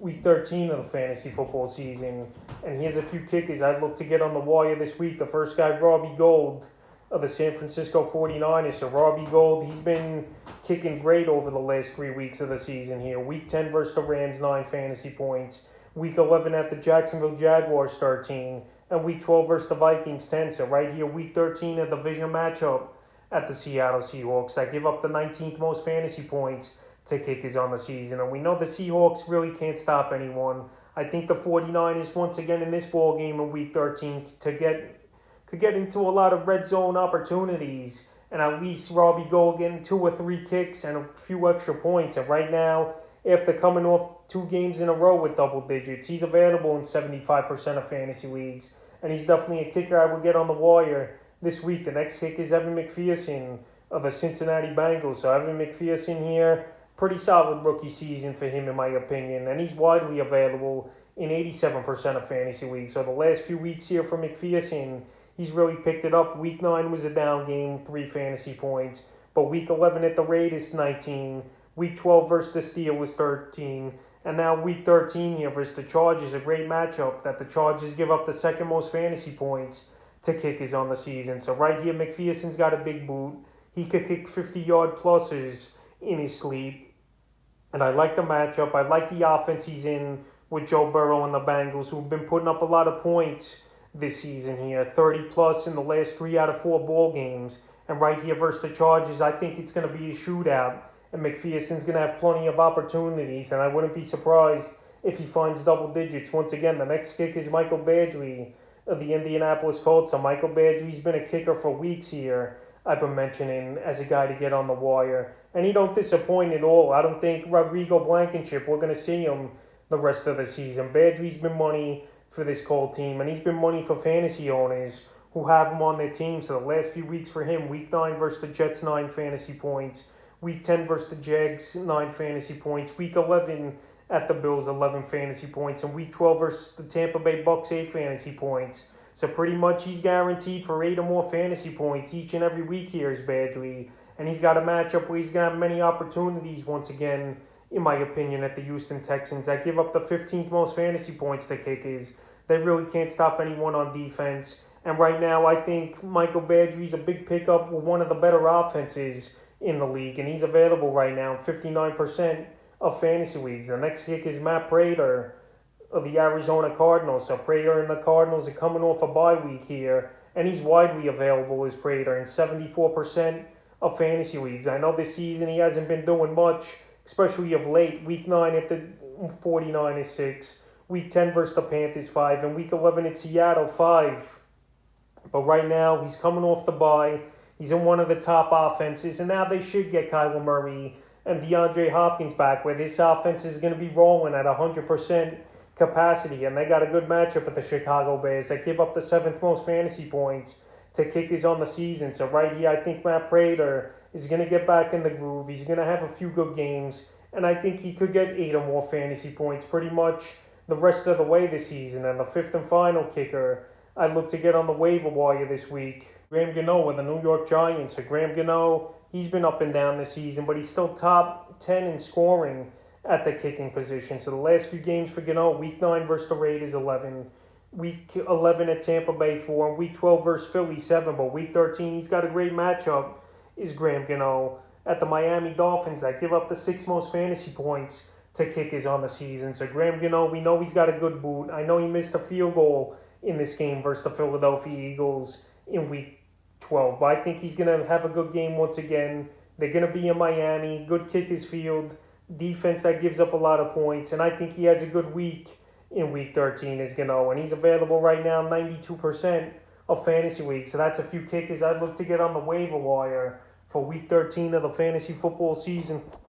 week 13 of the fantasy football season. And here's a few kickers I'd look to get on the wire this week. The first guy, Robbie Gould of the San Francisco 49ers. So Robbie Gould, he's been kicking great over the last 3 weeks of the season here. Week 10 versus the Rams, 9 fantasy points. Week 11 at the Jacksonville Jaguars, 13. And week 12 versus the Vikings, 10. So right here, week 13, a division matchup at the Seattle Seahawks. I give up the 19th most fantasy points to kickers on the season. And we know the Seahawks really can't stop anyone. I think the 49ers, once again in this ball game in week 13, could get into a lot of red zone opportunities. And at least Robbie Gould getting 2 or 3 kicks and a few extra points. And right now, after coming off 2 games in a row with double digits, he's available in 75% of fantasy leagues. And he's definitely a kicker I would get on the wire this week. The next kicker is Evan McPherson of the Cincinnati Bengals. So Evan McPherson here, pretty solid rookie season for him in my opinion. And he's widely available in 87% of fantasy leagues. So the last few weeks here for McPherson, he's really picked it up. Week 9 was a down game, 3 fantasy points. But week 11 at the Raiders, 19. Week 12 versus the Steelers, 13. And now week 13 here versus the Chargers, a great matchup that the Chargers give up the second most fantasy points to kickers on the season. So right here, McPherson's got a big boot. He could kick 50-yard pluses in his sleep. And I like the matchup. I like the offense he's in with Joe Burrow and the Bengals, who've been putting up a lot of points this season here. 30-plus in the last 3 out of 4 ball games. And right here versus the Chargers, I think it's going to be a shootout. And McPherson's going to have plenty of opportunities. And I wouldn't be surprised if he finds double digits. Once again, the next kick is Michael Badgley of the Indianapolis Colts. So Michael Badgley's been a kicker for weeks here. I've been mentioning as a guy to get on the wire. And he don't disappoint at all. I don't think Rodrigo Blankenship, we're going to see him the rest of the season. Badgley's been money for this Colt team. And he's been money for fantasy owners who have him on their team. So the last few weeks for him, week 9 versus the Jets, 9 fantasy points. Week 10 versus the Jags, 9 fantasy points. Week 11 at the Bills, 11 fantasy points. And week 12 versus the Tampa Bay Bucks, 8 fantasy points. So pretty much he's guaranteed for 8 or more fantasy points each and every week here is Badgley. And he's got a matchup where he's going to have many opportunities once again, in my opinion, at the Houston Texans that give up the 15th most fantasy points to kickers. They really can't stop anyone on defense. And right now I think Michael Badgley's a big pickup with one of the better offenses in the league, and he's available right now in 59% of fantasy leagues. The next kick is Matt Prater of the Arizona Cardinals. So Prater and the Cardinals are coming off a bye week here, and he's widely available as Prater in 74% of fantasy leagues. I know this season he hasn't been doing much, especially of late. Week 9 at the 49ers, 6. Week 10 versus the Panthers, 5. And week 11 at Seattle, 5. But right now he's coming off the bye. He's in one of the top offenses, and now they should get Kyler Murray and DeAndre Hopkins back, where this offense is going to be rolling at 100% capacity. And they got a good matchup with the Chicago Bears that give up the 7th most fantasy points to kickers on the season. So right here, I think Matt Prater is going to get back in the groove. He's going to have a few good games, and I think he could get 8 or more fantasy points pretty much the rest of the way this season. And the 5th and final kicker I'd look to get on the waiver wire this week, Gano with the New York Giants. So Gano, he's been up and down this season, but he's still top 10 in scoring at the kicking position. So the last few games for Gano, week 9 versus the Raiders, 11. Week 11 at Tampa Bay, 4. And week 12 versus Philly, 7. But week 13, he's got a great matchup, is Gano at the Miami Dolphins that give up the 6th most fantasy points to kickers on the season. So Gano, we know he's got a good boot. I know he missed a field goal in this game versus the Philadelphia Eagles in week 12. But I think he's going to have a good game once again. They're going to be in Miami. Good kickers field. Defense that gives up a lot of points. And I think he has a good week in week 13 is Gano. And he's available right now 92% of fantasy leagues. So that's a few kickers I'd look to get on the waiver wire for week 13 of the fantasy football season.